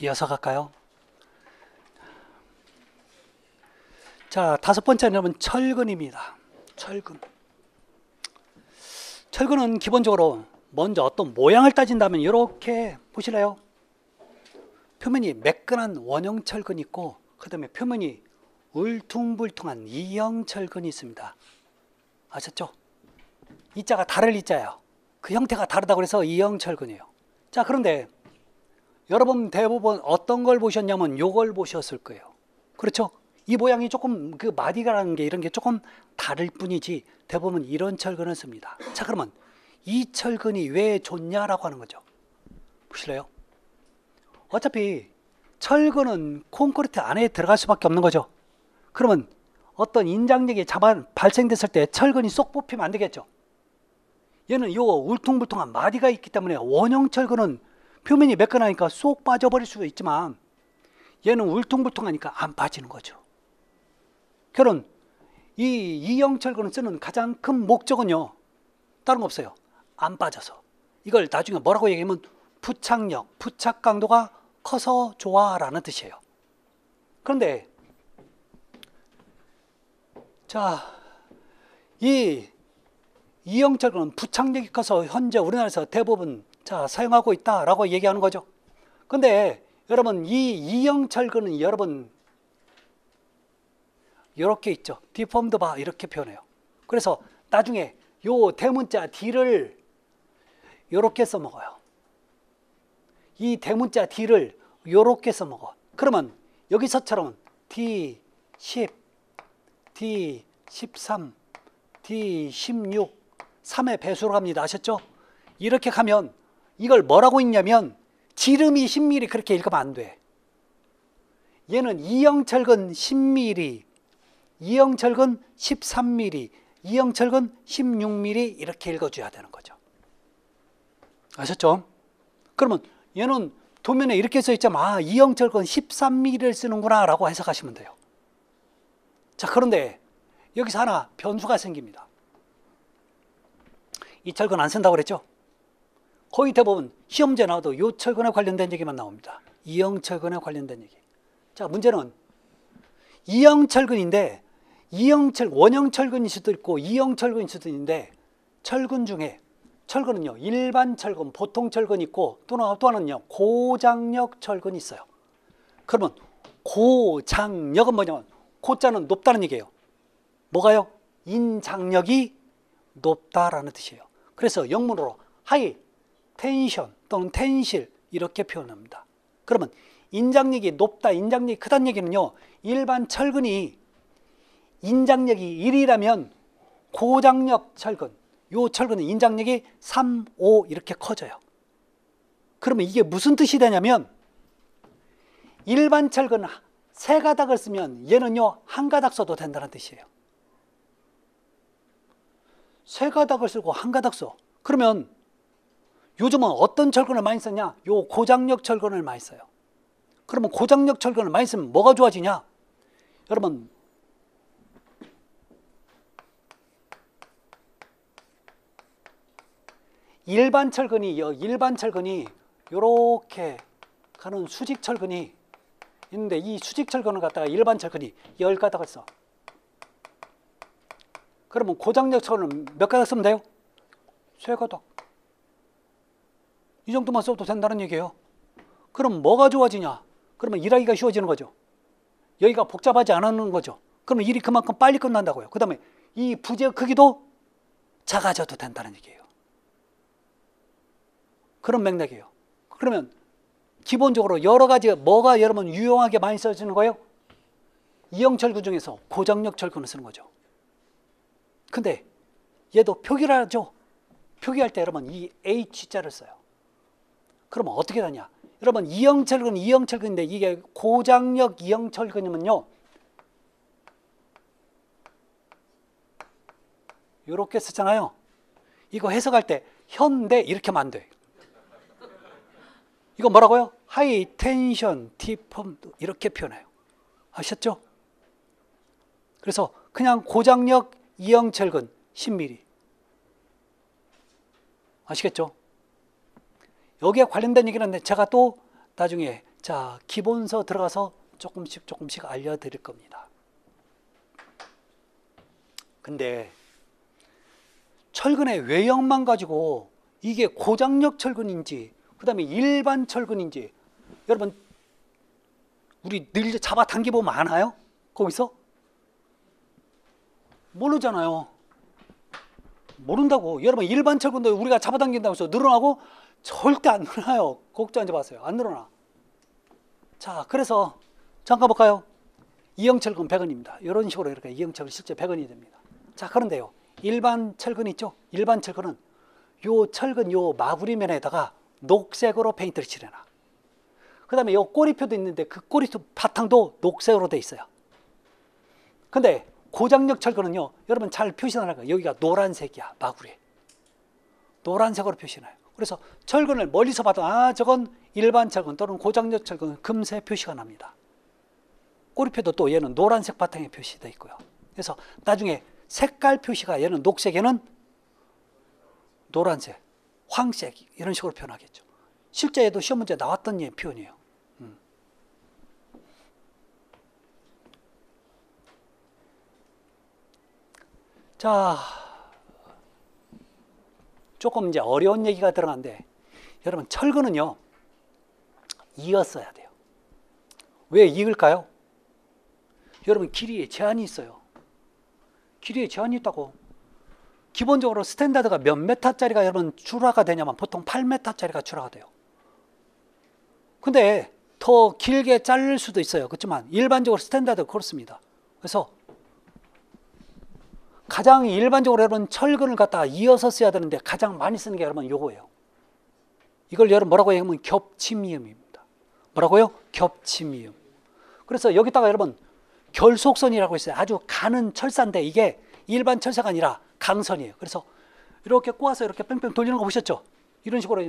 이어서 갈까요? 자, 다섯 번째는 여러분 철근입니다. 철근. 철근은 기본적으로 먼저 어떤 모양을 따진다면 이렇게 보실래요? 표면이 매끈한 원형 철근이 있고 그 다음에 표면이 울퉁불퉁한 이형 철근이 있습니다. 아셨죠? 이자가 다를 이자예요. 그 형태가 다르다고 해서 이형 철근이에요. 자, 그런데 여러분 대부분 어떤 걸 보셨냐면 요걸 보셨을 거예요. 그렇죠? 이 모양이 조금 그 마디가라는 게 이런 게 조금 다를 뿐이지 대부분 이런 철근을 씁니다. 자, 그러면 이 철근이 왜 좋냐라고 하는 거죠. 보실래요? 어차피 철근은 콘크리트 안에 들어갈 수밖에 없는 거죠. 그러면 어떤 인장력이 발생됐을 때 철근이 쏙 뽑히면 안 되겠죠. 얘는 요 울퉁불퉁한 마디가 있기 때문에 원형 철근은 표면이 매끈하니까 쏙 빠져버릴 수가 있지만 얘는 울퉁불퉁하니까 안 빠지는 거죠. 결론 이 이형 철근을 쓰는 가장 큰 목적은요, 다른 거 없어요. 안 빠져서. 이걸 나중에 뭐라고 얘기하면 부착력, 부착 강도가 커서 좋아라는 뜻이에요. 그런데 자, 이 이형 철근은 부착력이 커서 현재 우리나라에서 대부분 사용하고 있다라고 얘기하는 거죠. 근데 여러분 이 이형 철근은 여러분 이렇게 있죠. 디폼드 바 이렇게 표현해요. 그래서 나중에 요 대문자 D를 이렇게 써먹어요. 이 대문자 D를 이렇게 써먹어. 그러면 여기서처럼 D10, D13, D16, 3의 배수로 갑니다. 아셨죠? 이렇게 가면 이걸 뭐라고 읽냐면 지름이 10mm 그렇게 읽으면 안 돼. 얘는 이형철근 10mm, 이형철근 13mm, 이형철근 16mm 이렇게 읽어줘야 되는 거죠. 아셨죠? 그러면 얘는 도면에 이렇게 써있자면 아, 이형철근 13mm를 쓰는구나 라고 해석하시면 돼요. 자, 그런데 여기서 하나 변수가 생깁니다. 이 철근 안 쓴다고 그랬죠? 거의 대부분 시험지에 나와도 이 철근에 관련된 얘기만 나옵니다. 이형 철근에 관련된 얘기. 자, 문제는 이형 철근인데 원형 철근일 수도 있고 이형 철근일 수도 있는데 철근 중에 철근은요 일반 철근, 보통 철근이 있고 또 하나는요 고장력 철근이 있어요. 그러면 고장력은 뭐냐면 고자는 높다는 얘기예요. 뭐가요? 인장력이 높다라는 뜻이에요. 그래서 영문으로 하이 텐션 또는 텐실 이렇게 표현합니다. 그러면 인장력이 높다, 인장력이 크다는 얘기는요, 일반 철근이 인장력이 1이라면 고장력 철근, 요 철근은 인장력이 3, 5 이렇게 커져요. 그러면 이게 무슨 뜻이 되냐면 일반 철근 세 가닥을 쓰면 얘는요 한 가닥 써도 된다는 뜻이에요. 세 가닥을 쓰고 한 가닥 써. 그러면 요즘은 어떤 철근을 많이 쓰냐? 요 고장력 철근을 많이 써요. 그러면 고장력 철근을 많이 쓰면 뭐가 좋아지냐? 여러분 일반 철근이 요렇게 가는 수직 철근이 있는데 이 수직 철근을 갖다가 일반 철근이 10가닥을 써. 그러면 고장력 철근은 몇 가닥 쓰면 돼요? 3가닥. 이 정도만 써도 된다는 얘기예요. 그럼 뭐가 좋아지냐? 그러면 일하기가 쉬워지는 거죠. 여기가 복잡하지 않은 거죠. 그러면 일이 그만큼 빨리 끝난다고요. 그 다음에 이 부재 크기도 작아져도 된다는 얘기예요. 그런 맥락이에요. 그러면 기본적으로 여러 가지 뭐가 여러분 유용하게 많이 써지는 거예요? 이형 철근 중에서 고장력 철근을 쓰는 거죠. 근데 얘도 표기를 하죠. 표기할 때 여러분 이 H자를 써요. 그러면 어떻게 되냐? 여러분 이형 철근인데 이게 고장력 이형 철근이면요 이렇게 쓰잖아요. 이거 해석할 때 현대 이렇게 하면 안 돼. 이거 뭐라고요? 하이 텐션 디폼 이렇게 표현해요. 아셨죠? 그래서 그냥 고장력 이형 철근 10mm. 아시겠죠? 여기에 관련된 얘기는 제가 또 나중에 자, 기본서 들어가서 조금씩 알려드릴 겁니다. 근데 철근의 외형만 가지고 이게 고장력 철근인지 그 다음에 일반 철근인지 여러분 우리 늘 잡아당겨보면 아나요? 거기서? 모르잖아요. 모른다고. 여러분 일반 철근도 우리가 잡아당긴다고 해서 늘어나고? 절대 안 늘어나요. 걱정하지 마세요. 안 늘어나. 자, 그래서 잠깐 볼까요? 이형철근 100원입니다. 이런 식으로 이렇게 이형철근 실제 100원이 됩니다. 자, 그런데요. 일반 철근 있죠? 일반 철근은 요 철근 요 마구리면에다가 녹색으로 페인트를 칠해놔. 그 다음에 요 꼬리표도 있는데 그 꼬리표 바탕도 녹색으로 돼 있어요. 근데 고장력 철근은요, 여러분 잘 표시하는 거예요. 여기가 노란색이야, 마구리. 노란색으로 표시해놔요. 그래서 철근을 멀리서 봐도 아, 저건 일반 철근 또는 고장력 철근 금세 표시가 납니다. 꼬리표도 또 얘는 노란색 바탕에 표시되어 있고요. 그래서 나중에 색깔 표시가 얘는 녹색, 얘는 노란색, 황색 이런 식으로 표현하겠죠. 실제에도 시험 문제 나왔던 예 표현이에요. 자, 조금 이제 어려운 얘기가 들어가는데 여러분 철근은요 이었어야 돼요. 왜 이을까요? 여러분 길이에 제한이 있어요. 길이에 제한이 있다고. 기본적으로 스탠다드가 몇 메타짜리가 여러분 출하가 되냐면 보통 8m짜리가 출하가 돼요. 근데 더 길게 자를 수도 있어요. 그렇지만 일반적으로 스탠다드가 그렇습니다. 그래서 가장 일반적으로 여러분 철근을 갖다가 이어서 써야 되는데 가장 많이 쓰는 게 여러분 요거예요. 이걸 여러분 뭐라고 얘기하면 겹침이음입니다. 뭐라고요? 겹침이음. 그래서 여기다가 여러분 결속선이라고 있어요. 아주 가는 철사인데 이게 일반 철사가 아니라 강선이에요. 그래서 이렇게 꼬아서 이렇게 뺑뺑 돌리는 거 보셨죠? 이런 식으로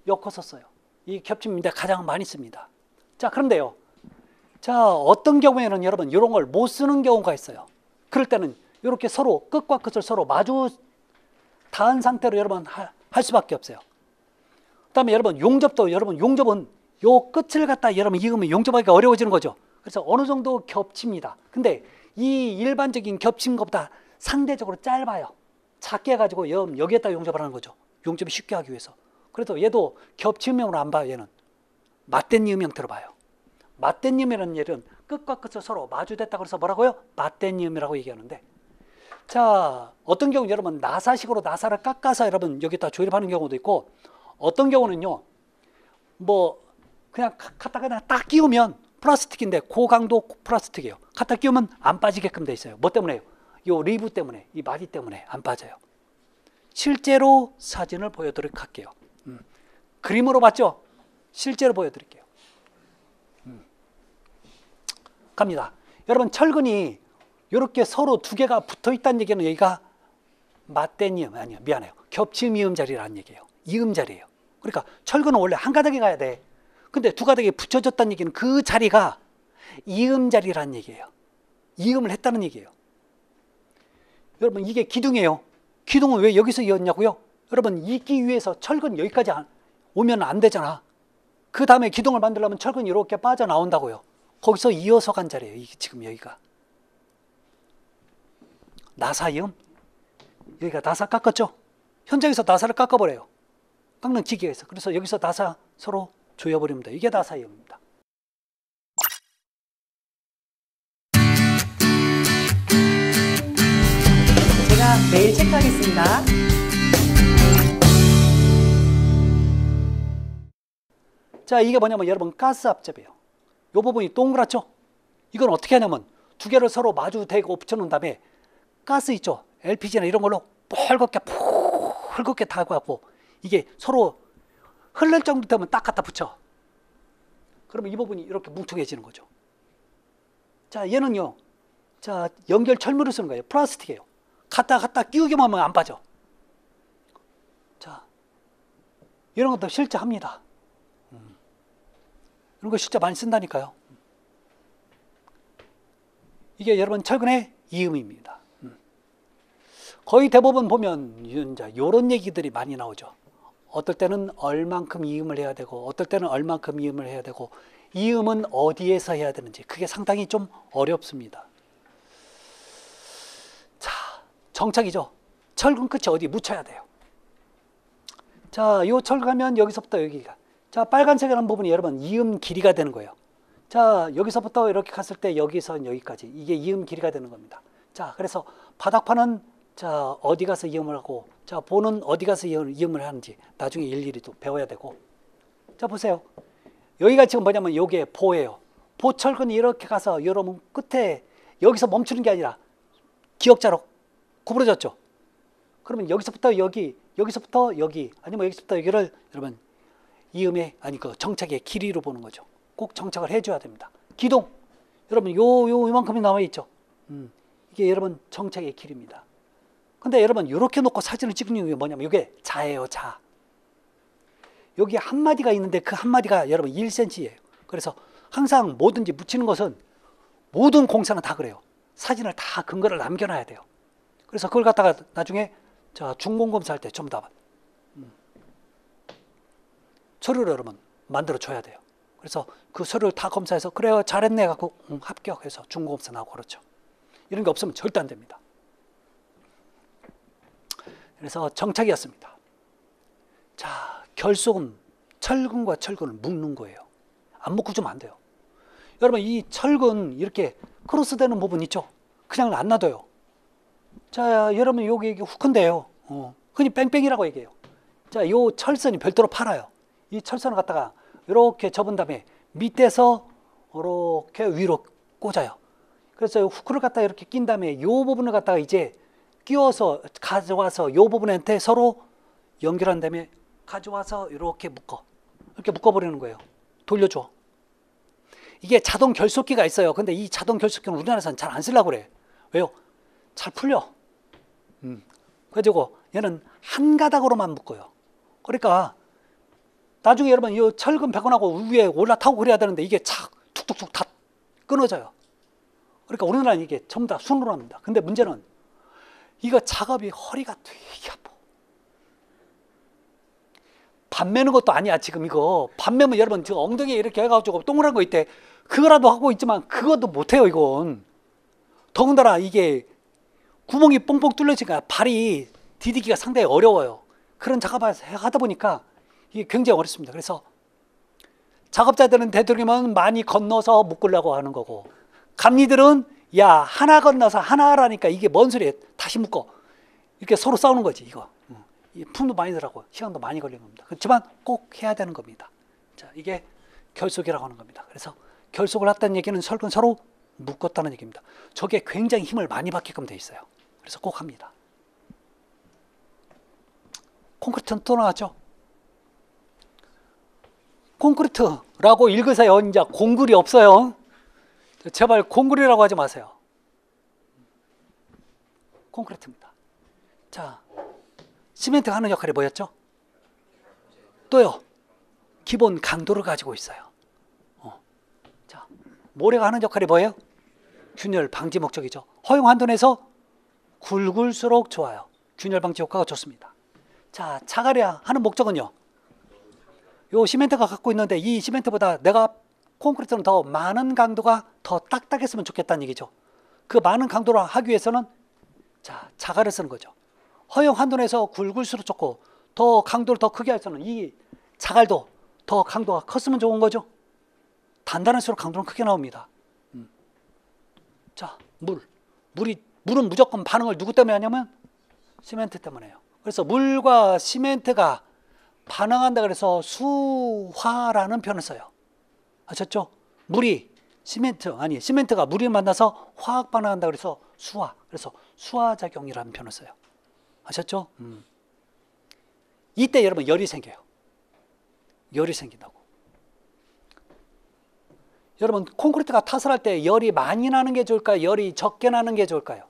엮어서 써요. 이 겹침인데 가장 많이 씁니다. 자, 그런데요. 자, 어떤 경우에는 여러분 이런 걸 못 쓰는 경우가 있어요. 그럴 때는 이렇게 서로 끝과 끝을 서로 마주 닿은 상태로 여러분 할 수밖에 없어요. 그다음에 여러분 용접도 여러분 용접은 요 끝을 갖다 여러분 이으면 용접하기가 어려워지는 거죠. 그래서 어느 정도 겹칩니다. 근데 이 일반적인 겹친 것보다 상대적으로 짧아요. 작게 해가지고 여기에다 용접을 하는 거죠. 용접이 쉽게 하기 위해서. 그래도 얘도 겹침형으로 안 봐요. 얘는 맞댄 이음 형태로 봐요. 맞댄 이음이라는 얘는 끝과 끝을 서로 마주댔다 그래서 뭐라고요? 맞댄 이음이라고 얘기하는데, 자, 어떤 경우 여러분 나사식으로 나사를 깎아서 여러분 여기다 조립하는 경우도 있고, 어떤 경우는요 뭐 그냥 갖다 그냥 딱 끼우면 플라스틱인데 고강도 플라스틱이에요. 갖다 끼우면 안 빠지게끔 돼 있어요. 뭐 때문에요? 요 리브 때문에, 이 마디 때문에 안 빠져요. 실제로 사진을 보여드리도록 할게요. 그림으로 봤죠? 실제로 보여드릴게요. 갑니다. 여러분 철근이 이렇게 서로 두 개가 붙어 있다는 얘기는 여기가 맞댄 이음, 아니요 미안해요, 겹침 이음 자리라는 얘기예요. 이음 자리예요. 그러니까 철근은 원래 한 가닥에 가야 돼. 근데 두 가닥이 붙여졌다는 얘기는 그 자리가 이음 자리라는 얘기예요. 이음을 했다는 얘기예요. 여러분 이게 기둥이에요. 기둥은 왜 여기서 이었냐고요? 여러분 잇기 위해서 철근 여기까지 오면 안 되잖아. 그 다음에 기둥을 만들려면 철근이 이렇게 빠져나온다고요. 거기서 이어서 간 자리예요. 이게 지금 여기가 나사 이음. 여기가 나사 깎았죠? 현장에서 나사를 깎아버려요. 깎는 기계가 있어. 그래서 여기서 나사 서로 조여버리면 돼요. 이게 나사 이음입니다. 제가 매일 체크하겠습니다. 자, 이게 뭐냐면 여러분 가스 앞접이에요. 이 부분이 동그랗죠? 이건 어떻게 하냐면 두 개를 서로 마주 대고 붙여놓은 다음에 가스 있죠? LPG나 이런 걸로 붉게 달고 이게 서로 흘릴 정도 되면 딱 갖다 붙여. 그러면 이 부분이 이렇게 뭉툭해지는 거죠. 자, 얘는요, 자, 연결 철물을 쓰는 거예요. 플라스틱이에요. 갖다 끼우기만 하면 안 빠져. 자, 이런 것도 실제 합니다. 이런 거 실제 많이 쓴다니까요. 이게 여러분 철근의 이음입니다. 거의 대부분 보면 이런 얘기들이 많이 나오죠. 어떨 때는 얼만큼 이음을 해야 되고, 어떨 때는 얼만큼 이음을 해야 되고, 이음은 어디에서 해야 되는지 그게 상당히 좀 어렵습니다. 자, 정착이죠. 철근 끝이 어디 묻혀야 돼요. 자, 요 철가면 여기서부터 여기가. 자, 빨간색이라는 부분이 여러분 이음 길이가 되는 거예요. 자, 여기서부터 이렇게 갔을 때 여기서 여기까지 이게 이음 길이가 되는 겁니다. 자, 그래서 바닥판은 자 어디 가서 이음을 하고 자 보는 어디 가서 이음을 하는지 나중에 일일이 또 배워야 되고. 자, 보세요. 여기가 지금 뭐냐면 요게 보예요. 보철근이 이렇게 가서 여러분 끝에 여기서 멈추는 게 아니라 기역자로 구부러졌죠. 그러면 여기서부터 여기, 여기서부터 여기, 아니면 여기서부터 여기를 여러분 이음의 아니 그 정착의 길이로 보는 거죠. 꼭 정착을 해줘야 됩니다. 기동 여러분 요만큼이 남아 있죠. 이게 여러분 정착의 길입니다. 근데 여러분 이렇게 놓고 사진을 찍는 이유가 뭐냐면 이게 자예요. 자. 여기 한 마디가 있는데 그 한 마디가 여러분 1cm예요. 그래서 항상 뭐든지 묻히는 것은 모든 공사는 다 그래요. 사진을 다 근거를 남겨놔야 돼요. 그래서 그걸 갖다가 나중에 자 중공검사할 때 전부 다 서류를 여러분 만들어 줘야 돼요. 그래서 그 서류를 다 검사해서 그래요 잘했네 갖고 합격해서 중공검사 나오고 그렇죠. 이런 게 없으면 절대 안 됩니다. 그래서 정착이었습니다. 자, 결속은 철근과 철근을 묶는 거예요. 안 묶고 주면 안 돼요. 여러분 이 철근 이렇게 크로스되는 부분 있죠? 그냥 안 놔둬요. 자, 여러분 여기 후크인데요. 흔히 뺑뺑이라고 얘기해요. 자, 요 철선이 별도로 팔아요. 이 철선을 갖다가 이렇게 접은 다음에 밑에서 이렇게 위로 꽂아요. 그래서 후크를 갖다가 이렇게 낀 다음에 요 부분을 갖다가 이제 끼워서 가져와서 요 부분한테 서로 연결한 다음에 가져와서 이렇게 이렇게 묶어버리는 거예요. 돌려줘. 이게 자동 결속기가 있어요. 근데 이 자동 결속기는 우리나라에서는 잘 안 쓰려고 그래. 왜요? 잘 풀려. 그래가지고 얘는 한 가닥으로만 묶어요. 그러니까 나중에 여러분 이 철근 배관하고 위에 올라타고 그래야 되는데 이게 착 툭툭툭 다 끊어져요. 그러니까 우리나라는 이게 전부 다 손으로 합니다. 근데 문제는 이거 작업이 허리가 되게 아파. 반 매는 것도 아니야 지금 이거. 반 매면 여러분 지금 엉덩이에 이렇게 해가지고 동그란 거 있대. 그거라도 하고 있지만 그것도 못해요 이건. 더군다나 이게 구멍이 뽕뽕 뚫려지니까 발이 디디기가 상당히 어려워요. 그런 작업을 하다 보니까 이게 굉장히 어렵습니다. 그래서 작업자들은 되도록이면 많이 건너서 묶으려고 하는 거고 감리들은 야 하나 건너서 하나 하라니까 이게 뭔 소리야 다시 묶어 이렇게 서로 싸우는 거지 이거. 품도 많이 들어가고 시간도 많이 걸리는 겁니다. 그렇지만 꼭 해야 되는 겁니다. 자, 이게 결속이라고 하는 겁니다. 그래서 결속을 했다는 얘기는 서로 묶었다는 얘기입니다. 저게 굉장히 힘을 많이 받게끔 돼 있어요. 그래서 꼭 합니다. 콘크리트는 또 나왔죠. 콘크리트라고 읽으세요. 이제 공굴이 없어요. 제발 공굴이라고 하지 마세요. 콘크리트입니다. 자, 시멘트가 하는 역할이 뭐였죠? 또요. 기본 강도를 가지고 있어요. 자, 모래가 하는 역할이 뭐예요? 균열 방지 목적이죠. 허용 한도내에서 굵을수록 좋아요. 균열 방지 효과가 좋습니다. 자, 자갈이야 하는 목적은요. 요 시멘트가 갖고 있는데 이 시멘트보다 내가 콘크리트는 더 많은 강도가 더 딱딱했으면 좋겠다는 얘기죠. 그 많은 강도를 하기 위해서는 자, 자갈을 쓰는 거죠. 허용 한도내에서 굵을수록 좋고 더 강도를 더 크게 할수는 이 자갈도 더 강도가 컸으면 좋은 거죠. 단단할수록 강도는 크게 나옵니다. 자, 물은 무조건 반응을 누구 때문에 하냐면 시멘트 때문에 해요. 그래서 물과 시멘트가 반응한다 그래서 수화라는 표현을 써요. 아셨죠? 시멘트가 물이 만나서 화학 반응한다 그래서 수화. 그래서 수화작용이라는 표현을 써요. 아셨죠? 이때 여러분 열이 생겨요. 열이 생긴다고. 여러분 콘크리트가 타설할 때 열이 많이 나는 게 좋을까요? 열이 적게 나는 게 좋을까요?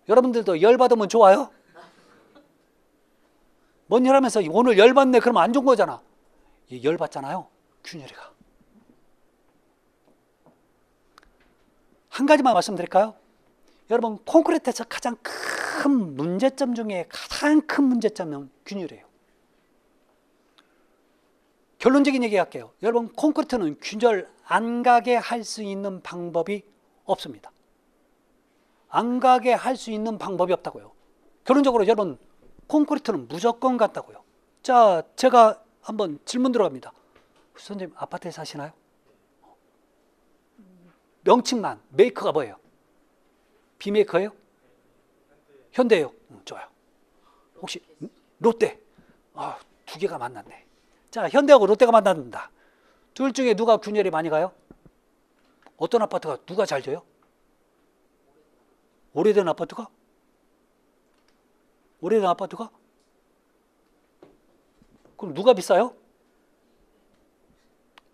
여러분들도 열 받으면 좋아요? 뭔 일 하면서 오늘 열 받네 그러면 안 좋은 거잖아. 열 받잖아요. 균열이가. 한 가지만 말씀드릴까요? 여러분 콘크리트에서 가장 큰 문제점 중에 가장 큰 문제점은 균열이에요. 결론적인 얘기 할게요. 여러분, 콘크리트는 균열 안 가게 할 수 있는 방법이 없습니다. 안 가게 할 수 있는 방법이 없다고요. 결론적으로 여러분, 콘크리트는 무조건 같다고요. 자, 제가 한번 질문 들어갑니다. 선생님, 아파트에 사시나요? 명칭만, 메이커가 뭐예요? 비메이커예요? 현대예요? 좋아요. 혹시 롯데? 아, 두 개가 만났네. 자, 현대하고 롯데가 만났습니다. 둘 중에 누가 균열이 많이 가요? 어떤 아파트가 누가 잘 져요? 오래된 아파트가? 오래된 아파트가? 그럼 누가 비싸요?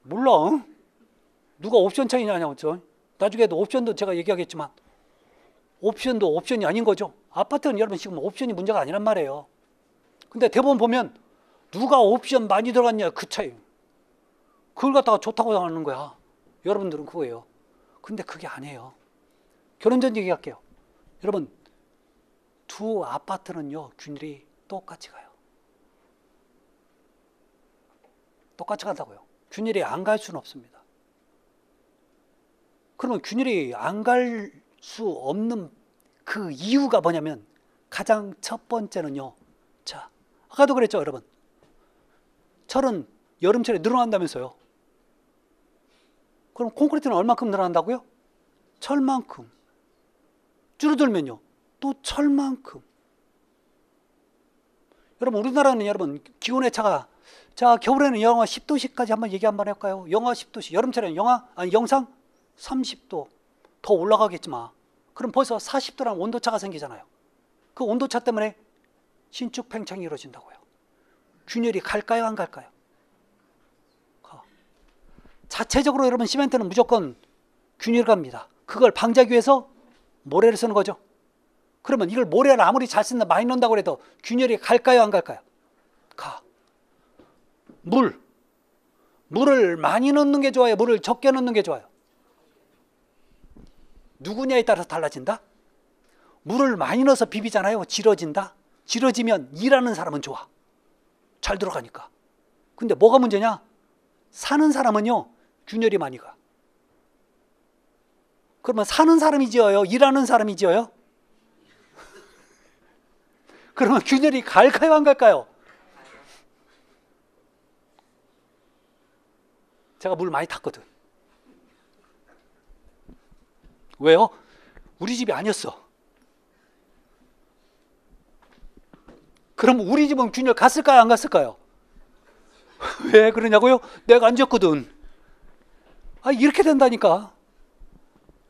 몰라. 응? 누가 옵션 차이냐냐고. 나중에도 옵션도 제가 얘기하겠지만 옵션도 옵션이 아닌 거죠. 아파트는 여러분 지금 옵션이 문제가 아니란 말이에요. 근데 대부분 보면 누가 옵션 많이 들어갔냐 그 차이. 그걸 갖다가 좋다고 하는 거야. 여러분들은 그거예요. 근데 그게 아니에요. 결론적인 얘기할게요. 여러분, 두 아파트는요 균열이 똑같이 가요. 똑같이 간다고요. 균열이 안 갈 수는 없습니다. 그러면 균열이 안 갈 수 없는 그 이유가 뭐냐면 가장 첫 번째는요. 자, 아까도 그랬죠, 여러분. 철은 여름철에 늘어난다면서요. 그럼 콘크리트는 얼만큼 늘어난다고요? 철만큼. 줄어들면요. 또 철만큼. 여러분, 우리나라는 여러분 기온의 차가, 자, 겨울에는 영하 10도씨까지 한번 얘기 한번 해볼까요? 영하 10도씨. 여름철에는 영상 30도 더 올라가겠지만 그럼 벌써 40도라는 온도차가 생기잖아요. 그 온도차 때문에 신축 팽창이 이루어진다고요. 균열이 갈까요, 안 갈까요? 가. 자체적으로 여러분 시멘트는 무조건 균열이 갑니다. 그걸 방지하기 위해서 모래를 쓰는 거죠. 그러면 이걸 모래를 아무리 잘 쓴다 많이 넣는다고 해도 균열이 갈까요, 안 갈까요? 가. 물을 많이 넣는 게 좋아요, 물을 적게 넣는 게 좋아요? 누구냐에 따라서 달라진다? 물을 많이 넣어서 비비잖아요. 질어진다? 질어지면 일하는 사람은 좋아. 잘 들어가니까. 근데 뭐가 문제냐? 사는 사람은요 균열이 많이 가. 그러면 사는 사람이 지어요? 일하는 사람이 지어요? 그러면 균열이 갈까요, 안 갈까요? 제가 물 많이 탔거든. 왜요? 우리 집이 아니었어. 그럼 우리 집은 균열 갔을까요, 안 갔을까요? 왜 그러냐고요? 내가 안 지었거든. 아, 이렇게 된다니까.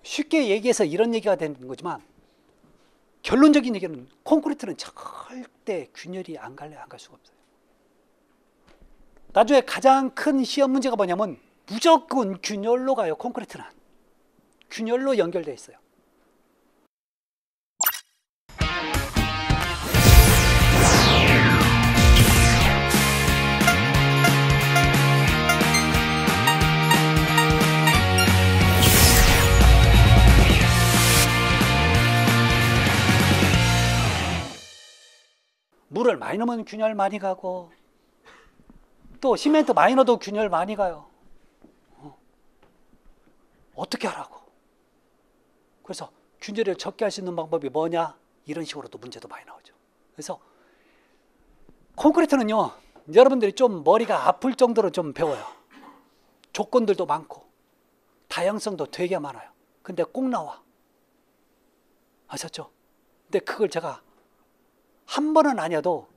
쉽게 얘기해서 이런 얘기가 되는 거지만 결론적인 얘기는 콘크리트는 절대 균열이 안 갈래, 안 갈 수가 없어요. 나중에 가장 큰 시험 문제가 뭐냐면 무조건 균열로 가요. 콘크리트는 균열로 연결되어 있어요. 물을 많이 넣으면 균열 많이 가고 또 시멘트 많이 넣어도 균열 많이 가요. 어떻게 하라고? 그래서 균열을 적게 할 수 있는 방법이 뭐냐? 이런 식으로도 문제도 많이 나오죠. 그래서 콘크리트는요 여러분들이 좀 머리가 아플 정도로 좀 배워요. 조건들도 많고 다양성도 되게 많아요. 근데 꼭 나와. 아셨죠? 근데 그걸 제가 한 번은 아니어도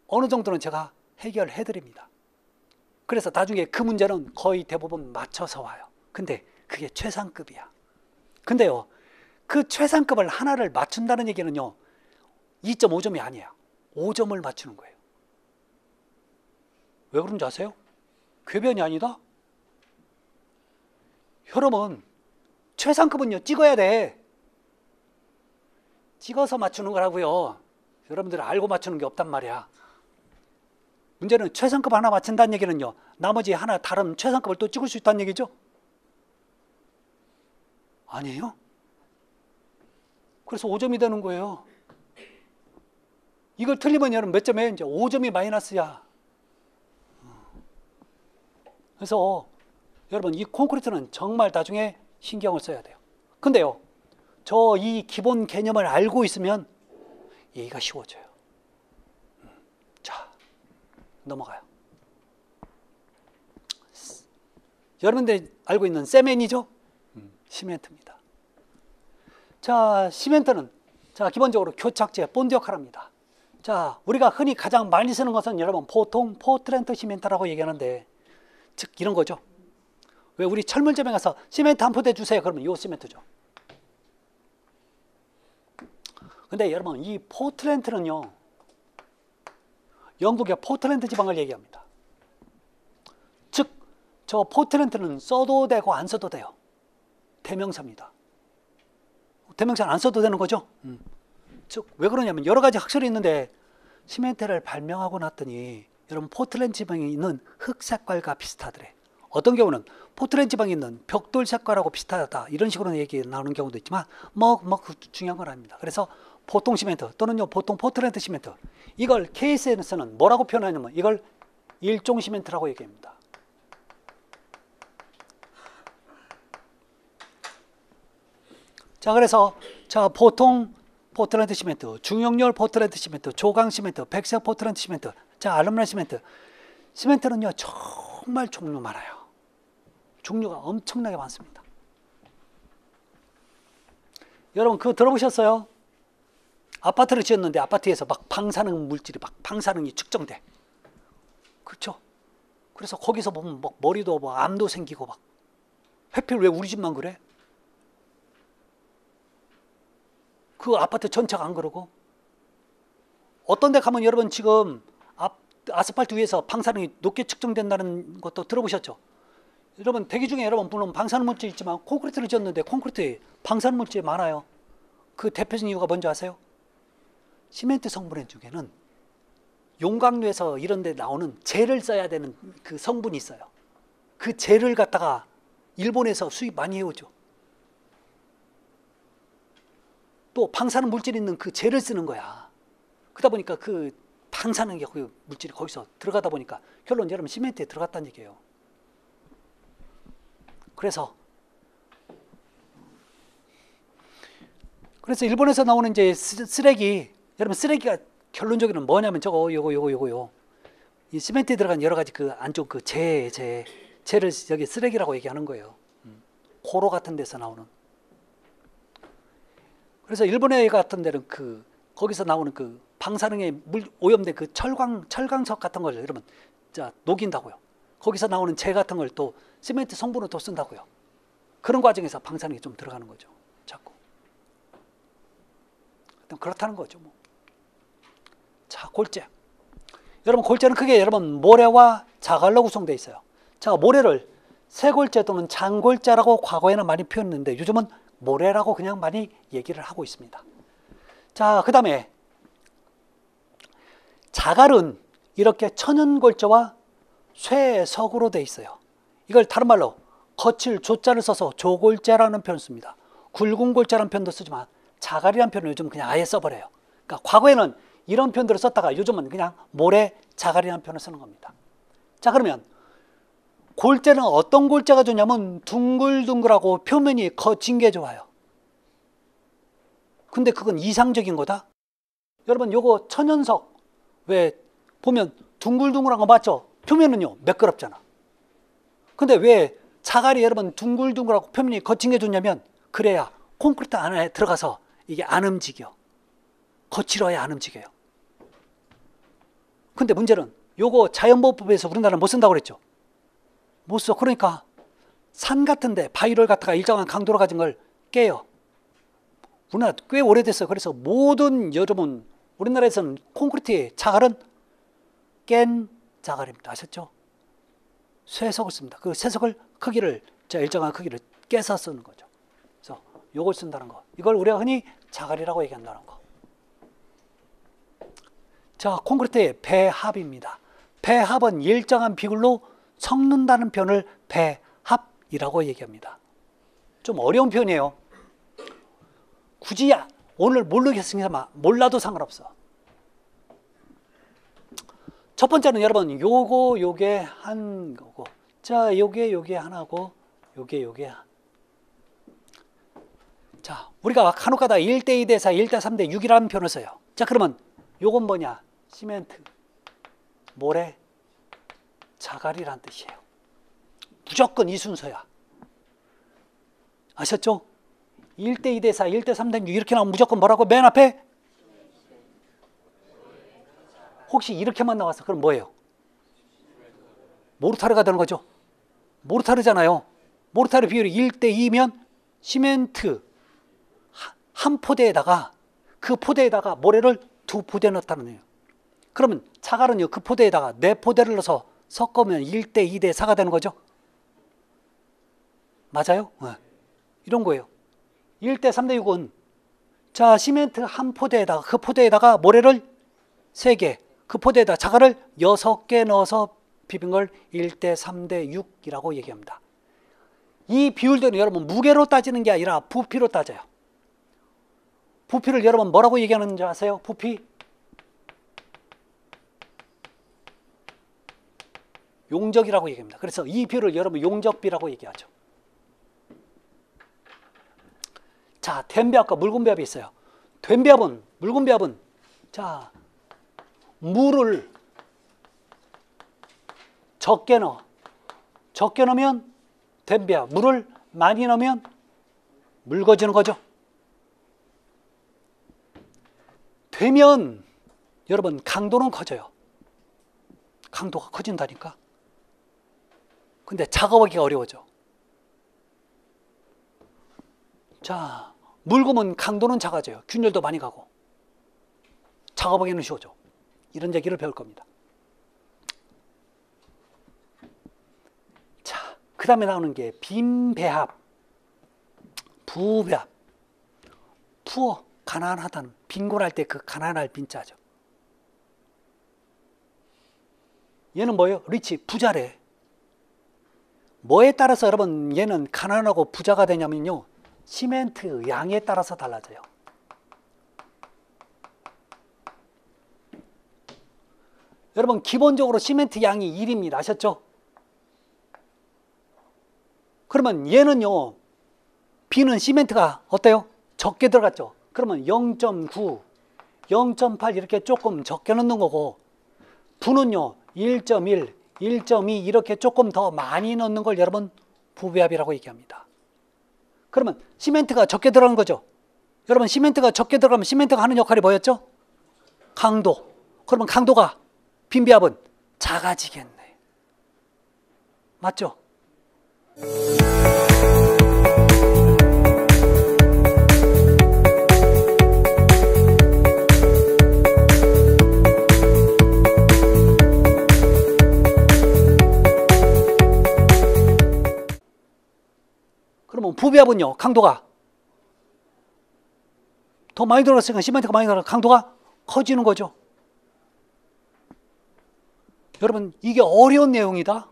어느 정도는 제가 해결해 드립니다. 그래서 나중에 그 문제는 거의 대부분 맞춰서 와요. 근데 그게 최상급이야. 근데요 그 최상급을 하나를 맞춘다는 얘기는요 2.5점이 아니에요. 5점을 맞추는 거예요. 왜 그런지 아세요? 궤변이 아니다? 여러분 최상급은요 찍어야 돼. 찍어서 맞추는 거라고요. 여러분들 알고 맞추는 게 없단 말이야. 문제는 최상급 하나 맞춘다는 얘기는요 나머지 하나 다른 최상급을 또 찍을 수 있다는 얘기죠? 아니에요? 그래서 5점이 되는 거예요. 이걸 틀리면 여러분 몇 점이에요? 이제 5점이 마이너스야. 그래서 여러분 이 콘크리트는 정말 나중에 신경을 써야 돼요. 근데요, 저 이 기본 개념을 알고 있으면 얘기가 쉬워져요. 자, 넘어가요. 여러분들이 알고 있는 세멘이죠? 시멘트입니다. 자, 시멘트는 자 기본적으로 교착제, 본드 역할을 합니다. 자, 우리가 흔히 가장 많이 쓰는 것은 여러분 보통 포틀랜드 시멘트라고 얘기하는데, 즉 이런 거죠. 왜 우리 철물점에 가서 시멘트 한 포대 주세요 그러면 이 시멘트죠. 근데 여러분 이 포틀랜드는요, 영국의 포틀랜드 지방을 얘기합니다. 즉 저 포틀랜드는 써도 되고 안 써도 돼요. 대명사입니다. 대명사는 안 써도 되는 거죠. 즉 왜 그러냐면 여러 가지 학설이 있는데, 시멘트를 발명하고 났더니 여러분 포틀랜드 지방에 있는 흙 색깔과 비슷하더래. 어떤 경우는 포틀랜드 지방에 있는 벽돌 색깔하고 비슷하다 이런 식으로 얘기 나오는 경우도 있지만 그 중요한 건 아닙니다. 그래서 보통 시멘트 또는요 보통 포틀랜드 시멘트, 이걸 KSN에서는 뭐라고 표현하냐면 이걸 일종 시멘트라고 얘기합니다. 자, 그래서 자 보통 포틀랜드 시멘트, 중용열 포틀랜드 시멘트, 조강 시멘트, 백색 포틀랜드 시멘트, 자 알루미늄 시멘트. 시멘트는요 정말 종류 많아요. 종류가 엄청나게 많습니다. 여러분 그거 들어보셨어요? 아파트를 지었는데 아파트에서 막 방사능 물질이 막 방사능이 측정돼. 그렇죠? 그래서 거기서 보면 막 머리도 뭐 암도 생기고 막. 하필 왜 우리 집만 그래? 그 아파트 전체가 안 그러고. 어떤 데 가면 여러분 지금 아스팔트 위에서 방사능이 높게 측정된다는 것도 들어보셨죠? 여러분 대기 중에 여러분 물론 방사능 물질 있지만 콘크리트를 지었는데 콘크리트에 방사능 물질이 많아요. 그 대표적인 이유가 뭔지 아세요? 시멘트 성분 중에는 용광로에서 이런 데 나오는 젤을 써야 되는 그 성분이 있어요. 그 젤을 갖다가 일본에서 수입 많이 해오죠. 또 방사능 물질이 있는 그 젤을 쓰는 거야. 그러다 보니까 그 방사능이 그 물질이 거기서 들어가다 보니까 결론 여러분 시멘트에 들어갔다는 얘기예요. 그래서 일본에서 나오는 이제 쓰레기, 여러분 쓰레기가 결론적으로는 뭐냐면 요거 이 시멘트에 들어간 여러 가지 그 안쪽 그 젤을 여기 쓰레기라고 얘기하는 거예요. 고로 같은 데서 나오는. 그래서 일본에 같은 데는 그 거기서 나오는 그 방사능에 오염된 그 철광석 같은 걸 여러분 자 녹인다고요. 거기서 나오는 재 같은 걸 또 시멘트 성분으로 또 쓴다고요. 그런 과정에서 방사능이 좀 들어가는 거죠. 자꾸. 그렇다는 거죠. 뭐. 자, 골재. 여러분 골재는 크게 여러분 모래와 자갈로 구성되어 있어요. 자, 모래를 쇠골재 또는 장골재라고 과거에는 많이 표현했는데 요즘은 모래라고 그냥 많이 얘기를 하고 있습니다. 자, 그 다음에 자갈은 이렇게 천연골재와 쇠석으로 되어 있어요. 이걸 다른 말로 거칠 조자를 써서 조골재라는 표현을 씁니다. 굵은 골재라는 표현도 쓰지만 자갈이라는 표현을 요즘 그냥 아예 써버려요. 그러니까 과거에는 이런 표현들을 썼다가 요즘은 그냥 모래, 자갈이라는 표현을 쓰는 겁니다. 자, 그러면 골재는 어떤 골재가 좋냐면 둥글둥글하고 표면이 거친 게 좋아요. 근데 그건 이상적인 거다. 여러분 요거 천연석 왜 보면 둥글둥글한 거 맞죠? 표면은요 매끄럽잖아. 근데 왜 자갈이 여러분 둥글둥글하고 표면이 거친 게 좋냐면 그래야 콘크리트 안에 들어가서 이게 안 움직여. 거칠어야 안 움직여요. 근데 문제는 요거 자연보호법에서 우리나라는 못 쓴다고 그랬죠. 못 써. 그러니까 산 같은데 바위를 갖다가 일정한 강도로 가진 걸 깨요. 우리나라 꽤 오래됐어요. 그래서 모든 여러분 우리나라에서는 콘크리트의 자갈은 깬 자갈입니다. 아셨죠? 쇠석을 씁니다. 그 쇠석을 크기를 일정한 크기를 깨서 쓰는 거죠. 그래서 요걸 쓴다는 거. 이걸 우리가 흔히 자갈이라고 얘기한다는 거. 자, 콘크리트의 배합입니다. 배합은 일정한 비율로 섞는다는 표현을 배합이라고 얘기합니다. 좀 어려운 표현이에요. 굳이 오늘 모르겠으니까 몰라도 상관없어. 첫 번째는 여러분 요게 한 거고 자, 요게 하나고 요게. 자, 우리가 간혹가다 1대 2대 4, 1대 3대 6이라는 표현을 써요. 자, 그러면 요건 뭐냐? 시멘트, 모래, 자갈이란 뜻이에요. 무조건 이 순서야. 아셨죠? 1대 2대 4, 1대 3대 6 이렇게 나오면 무조건 뭐라고? 맨 앞에? 혹시 이렇게만 나왔어? 그럼 뭐예요? 모르타르가 되는 거죠. 모르타르잖아요. 모르타르 비율이 1대 2면 시멘트 한 포대에다가 그 포대에다가 모래를 2포대 넣었다는 거예요. 그러면 자갈은요, 그 포대에다가 4포대를 넣어서 섞으면 1대 2대 4가 되는 거죠. 맞아요? 네. 이런 거예요. 1대 3대 6은 자, 시멘트 한 포대에다가 그 포대에다가 모래를 3개, 그 포대에다 자갈을 6개 넣어서 비빈 걸 1대 3대 6이라고 얘기합니다. 이 비율들은 여러분 무게로 따지는 게 아니라 부피로 따져요. 부피를 여러분 뭐라고 얘기하는지 아세요? 부피? 용적이라고 얘기합니다. 그래서 이 비율을 여러분 용적비라고 얘기하죠. 자, 된배합과 묽은배합이 있어요. 된배합은, 묽은배합은 자, 물을 적게 넣으면 된배합, 물을 많이 넣으면 묽어지는 거죠. 되면 여러분 강도는 커져요. 강도가 커진다니까. 근데 작업하기가 어려워져. 자, 묽으면 강도는 작아져요. 균열도 많이 가고 작업하기는 쉬워져. 이런 얘기를 배울 겁니다. 자, 그 다음에 나오는 게 빈배합, 부배합. 푸어, 가난하다는, 빈곤할 때 그 가난할 빈자죠. 얘는 뭐예요? 리치, 부자래. 뭐에 따라서 여러분 얘는 가난하고 부자가 되냐면요, 시멘트 양에 따라서 달라져요. 여러분 기본적으로 시멘트 양이 1입니다. 아셨죠? 그러면 얘는요, B는 시멘트가 어때요? 적게 들어갔죠. 그러면 0.9, 0.8 이렇게 조금 적게 넣는 거고, 부는요 1.1, 1.2 이렇게 조금 더 많이 넣는 걸 여러분 부배합이라고 얘기합니다. 그러면 시멘트가 적게 들어간 거죠. 여러분 시멘트가 적게 들어가면 시멘트가 하는 역할이 뭐였죠? 강도. 그러면 강도가 빈배합은 작아지겠네. 맞죠? 그러면 부배합은요, 강도가 더 많이 들어갔으니까 시멘트가 많이 들어가 강도가 커지는 거죠. 여러분 이게 어려운 내용이다.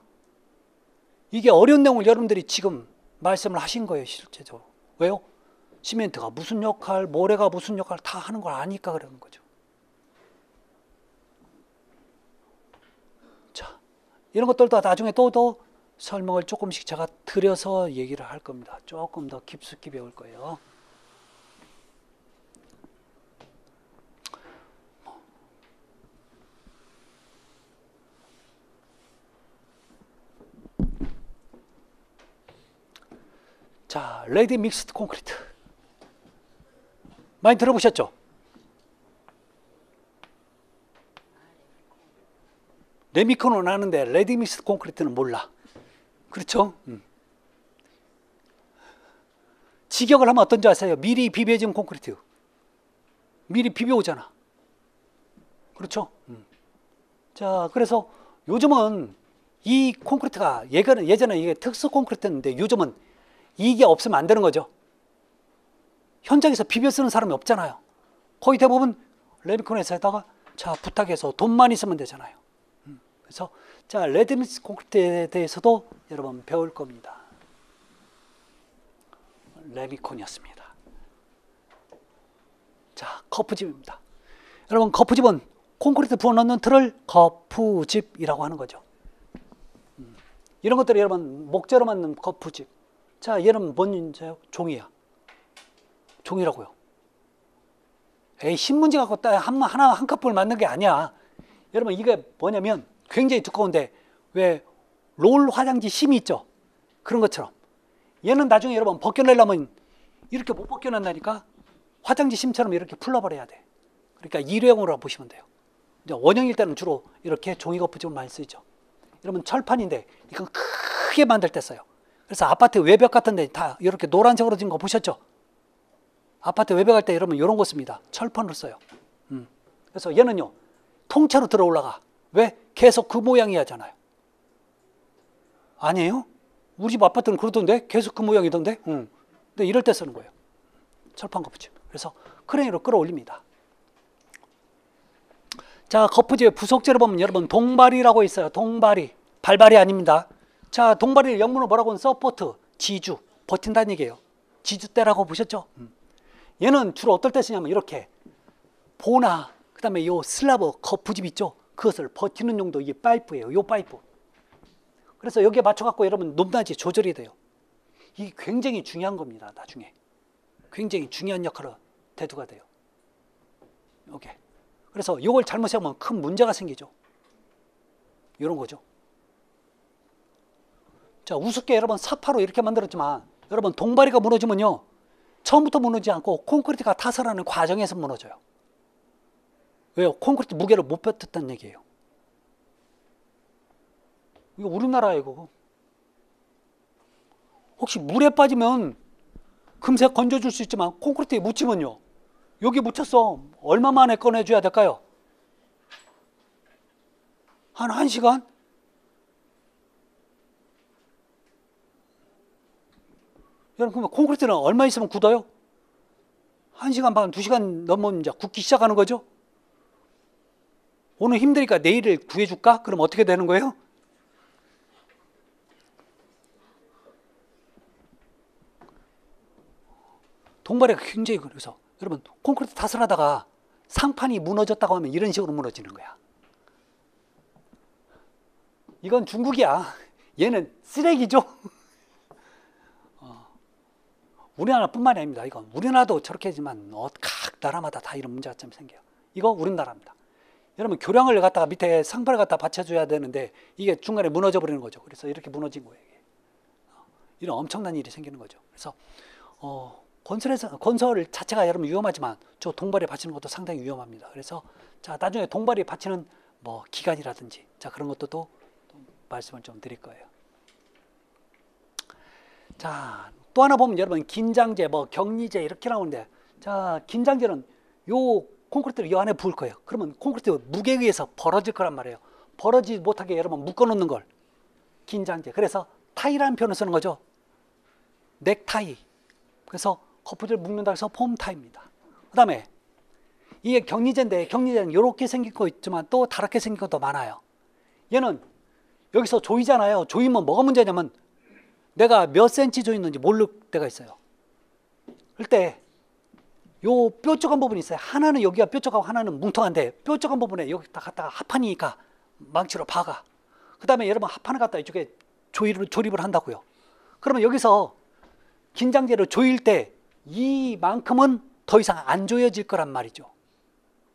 이게 어려운 내용을 여러분들이 지금 말씀을 하신 거예요, 실제적으로. 왜요? 시멘트가 무슨 역할, 모래가 무슨 역할 다 하는 걸 아니까 그러는 거죠. 자, 이런 것들도 나중에 또 설명을 조금씩 제가 드려서 얘기를 할 겁니다. 조금 더 깊숙이 배울 거예요. 자, 레디 믹스드 콘크리트 많이 들어보셨죠? 레미콘은 아는데 레디 믹스드 콘크리트는 몰라. 그렇죠? 직역을 하면 어떤지 아세요? 미리 비벼진 콘크리트. 미리 비벼오잖아. 그렇죠? 자, 그래서 요즘은 이 콘크리트가 예전에 이게 특수 콘크리트였는데 요즘은 이게 없으면 안 되는 거죠. 현장에서 비벼 쓰는 사람이 없잖아요. 거의 대부분 레미콘에서다가 자, 부탁해서 돈만 있으면 되잖아요. 그래서 자, 레드믹스 콘크리트에 대해서도 여러분 배울 겁니다. 레미콘이었습니다. 자, 거푸집입니다. 여러분 거푸집은 콘크리트 부어넣는 틀을 거푸집이라고 하는 거죠. 이런 것들이 여러분 목재로 만든 거푸집. 자, 얘는 뭔 문제예요? 종이야. 종이라고요. 에이, 신문지 갖고 한 컵을 만든 게 아니야. 여러분 이게 뭐냐면 굉장히 두꺼운데 왜 롤 화장지 심이 있죠? 그런 것처럼 얘는 나중에 여러분 벗겨내려면 이렇게 못 벗겨낸다니까. 화장지 심처럼 이렇게 풀러버려야 돼. 그러니까 일회용으로 보시면 돼요. 이제 원형일 때는 주로 이렇게 종이 거푸집을 많이 쓰죠. 여러분 철판인데 이건 크게 만들 때 써요. 그래서 아파트 외벽 같은 데 다 이렇게 노란색으로 진 거 보셨죠? 아파트 외벽할 때 여러분 이런 거 씁니다. 철판으로 써요. 그래서 얘는요 통째로 들어 올라가. 왜? 계속 그 모양이 하잖아요. 아니에요? 우리 집 아파트는 그러던데? 계속 그 모양이던데? 근데 이럴 때 쓰는 거예요. 철판 거푸집. 그래서 크레인으로 끌어올립니다. 자, 거푸집의 부속재를 보면 여러분 동발이라고 있어요. 동발이. 발발이 아닙니다. 자, 동발이 영문으로 뭐라고 하면 서포트, 지주, 버틴다는 얘기예요. 지주대라고 보셨죠? 얘는 주로 어떨 때 쓰냐면 이렇게 보나 그 다음에 요 슬라브 거푸집 있죠? 그것을 버티는 용도 이게 파이프예요. 요 파이프. 그래서 여기에 맞춰갖고 여러분 높낮이 조절이 돼요. 이게 굉장히 중요한 겁니다. 나중에. 굉장히 중요한 역할을 대두가 돼요. 오케이. 그래서 이걸 잘못하면 큰 문제가 생기죠. 이런 거죠. 자, 우습게 여러분 사파로 이렇게 만들었지만 여러분 동바리가 무너지면요 처음부터 무너지지 않고 콘크리트가 타설하는 과정에서 무너져요. 왜요? 콘크리트 무게를 못 버텼다는 얘기예요. 이거 우리나라에 이거 혹시 물에 빠지면 금세 건져줄 수 있지만 콘크리트에 묻히면요 여기 묻혔어. 얼마 만에 꺼내줘야 될까요? 한 1시간? 여러분 그러면 콘크리트는 얼마 있으면 굳어요? 1시간 반, 2시간 넘으면 이제 굳기 시작하는 거죠? 오늘 힘드니까 내일을 구해줄까? 그럼 어떻게 되는 거예요? 동발이가 굉장히 그래서 여러분 콘크리트 타설하다가 상판이 무너졌다고 하면 이런 식으로 무너지는 거야. 이건 중국이야. 얘는 쓰레기죠. 우리나라뿐만이 아닙니다. 이건 우리나라도 저렇게 하지만 각 나라마다 다 이런 문제가 좀 생겨요. 이거 우리나라입니다. 여러분 교량을 갖다가 밑에 상판을 갖다 받쳐줘야 되는데 이게 중간에 무너져 버리는 거죠. 그래서 이렇게 무너진 거예요. 이게. 이런 엄청난 일이 생기는 거죠. 그래서 건설 자체가 여러분 위험하지만 저 동발이 받치는 것도 상당히 위험합니다. 그래서 자 나중에 동발이 받치는 뭐 기간이라든지 자 그런 것도 또 말씀을 좀 드릴 거예요. 자 또 하나 보면 여러분 긴장제, 뭐 격리제 이렇게 나오는데 자 긴장제는 요 콘크리트를 이 안에 부을 거예요. 그러면 콘크리트 무게에 의해서 벌어질 거란 말이에요. 벌어지지 못하게 여러분 묶어놓는 걸 긴장제. 그래서 타이라는 표현을 쓰는 거죠. 넥타이. 그래서 거푸집을 묶는다고 해서 폼타입니다. 그 다음에 이게 격리제인데 격리제는 이렇게 생긴 거 있지만 또 다르게 생긴 것도 많아요. 얘는 여기서 조이잖아요. 조이면 뭐가 문제냐면 내가 몇 센치 조였는지 모를 때가 있어요. 그럴 때 요 뾰족한 부분이 있어요. 하나는 여기가 뾰족하고 하나는 뭉텅한데 뾰족한 부분에 여기다 갖다가 합판이니까 망치로 박아. 그 다음에 여러분 합판을 갖다 이쪽에 조립을 한다고요. 그러면 여기서 긴장제로 조일 때 이만큼은 더 이상 안 조여질 거란 말이죠.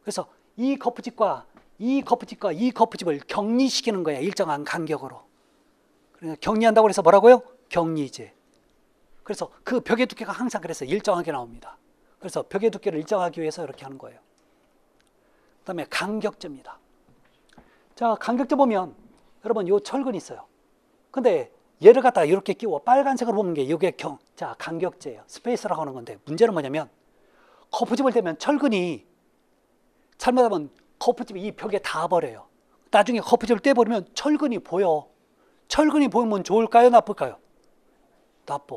그래서 이 거푸집과 이 거푸집을 격리시키는 거야. 일정한 간격으로. 그러니까 격리한다고 해서 뭐라고요? 격리제. 그래서 그 벽의 두께가 항상 그래서 일정하게 나옵니다. 그래서 벽의 두께를 일정하기 위해서 이렇게 하는 거예요. 그 다음에 간격제입니다. 자, 간격제 보면 여러분 요 철근이 있어요. 근데 얘를 갖다가 이렇게 끼워 빨간색으로 보는 게 이게 자 간격제예요. 스페이스라고 하는 건데 문제는 뭐냐면 거푸집을 대면 철근이 잘못하면 거푸집이 이 벽에 닿아버려요. 나중에 거푸집을 떼버리면 철근이 보여. 철근이 보이면 좋을까요? 나쁠까요? 나빠.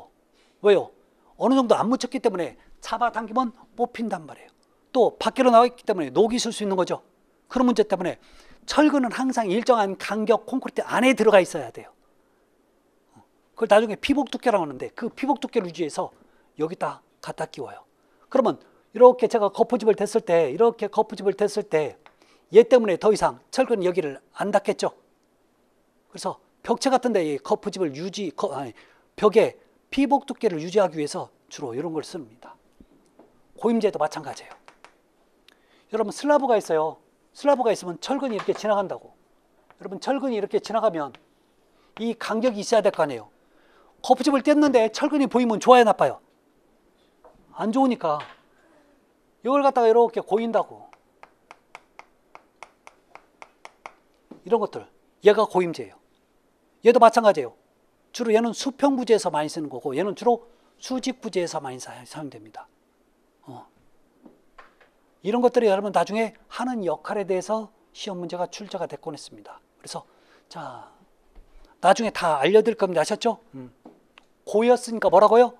왜요? 어느 정도 안 묻혔기 때문에 잡아당기면 뽑힌단 말이에요. 또 밖으로 나와 있기 때문에 녹이 쓸 수 있는 거죠. 그런 문제 때문에 철근은 항상 일정한 간격 콘크리트 안에 들어가 있어야 돼요. 그걸 나중에 피복 두께라고 하는데 그 피복 두께를 유지해서 여기다 갖다 끼워요. 그러면 이렇게 제가 거푸집을 댔을 때 이렇게 거푸집을 댔을 때 얘 때문에 더 이상 철근이 여기를 안 닿겠죠. 그래서 벽체 같은데 이 거푸집을 벽에 피복 두께를 유지하기 위해서 주로 이런 걸 씁니다. 고임제도 마찬가지예요. 여러분 슬라브가 있어요. 슬라브가 있으면 철근이 이렇게 지나간다고. 여러분 철근이 이렇게 지나가면 이 간격이 있어야 될 거 아니에요. 거푸집을 뗐는데 철근이 보이면 좋아요, 나빠요? 안 좋으니까 이걸 갖다가 이렇게 고인다고. 이런 것들, 얘가 고임제예요. 얘도 마찬가지예요. 주로 얘는 수평부재에서 많이 쓰는 거고 얘는 주로 수직부재에서 많이 사용됩니다. 이런 것들이 여러분 나중에 하는 역할에 대해서 시험 문제가 출제가 됐곤 했습니다. 그래서 자 나중에 다 알려드릴 겁니다. 아셨죠? 고였으니까 뭐라고요?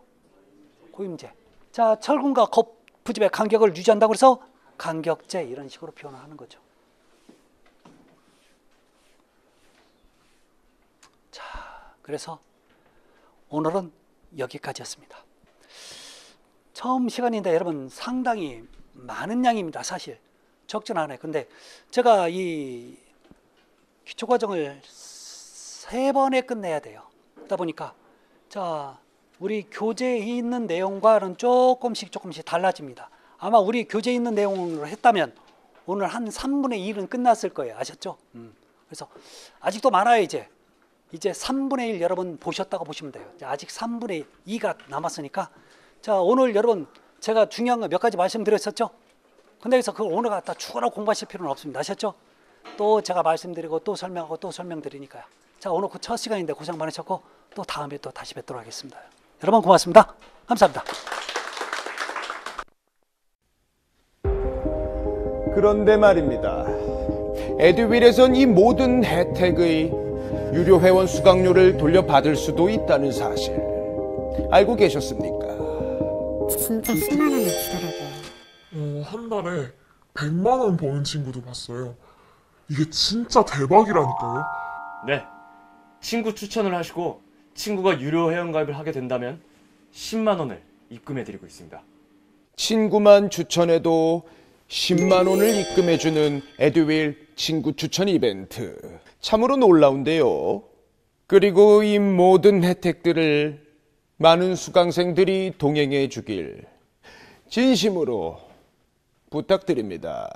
고임제. 자 철근과 거푸집의 간격을 유지한다고 해서 간격제 이런 식으로 표현을 하는 거죠. 자 그래서 오늘은 여기까지였습니다. 처음 시간인데 여러분 상당히 많은 양입니다. 사실 적진 않아요. 근데 제가 이 기초과정을 3번에 끝내야 돼요. 그러다 보니까 자 우리 교재에 있는 내용과는 조금씩 달라집니다. 아마 우리 교재에 있는 내용으로 했다면 오늘 한 3분의 1은 끝났을 거예요. 아셨죠? 그래서 아직도 많아요. 이제 3분의 1 여러분 보셨다고 보시면 돼요. 아직 3분의 2가 남았으니까 자 오늘 여러분 제가 중요한 거 몇 가지 말씀드렸었죠? 근데 여기서 그걸 오늘 갖다 추가로 공부하실 필요는 없습니다. 아셨죠? 또 제가 말씀드리고 또 설명하고 또 설명드리니까요. 자 오늘 그 첫 시간인데 고생 많으셨고 또 다음에 또 다시 뵙도록 하겠습니다. 여러분 고맙습니다. 감사합니다. 그런데 말입니다. 에듀윌에선 이 모든 혜택의 유료 회원 수강료를 돌려받을 수도 있다는 사실 알고 계셨습니까? 진짜 10만 원을 주더라고요. 한 달에 100만 원 버는 친구도 봤어요. 이게 진짜 대박이라니까요. 네, 친구 추천을 하시고 친구가 유료 회원가입을 하게 된다면 10만 원을 입금해드리고 있습니다. 친구만 추천해도 10만 원을 입금해주는 에듀윌 친구 추천 이벤트. 참으로 놀라운데요. 그리고 이 모든 혜택들을 많은 수강생들이 동행해 주길 진심으로 부탁드립니다.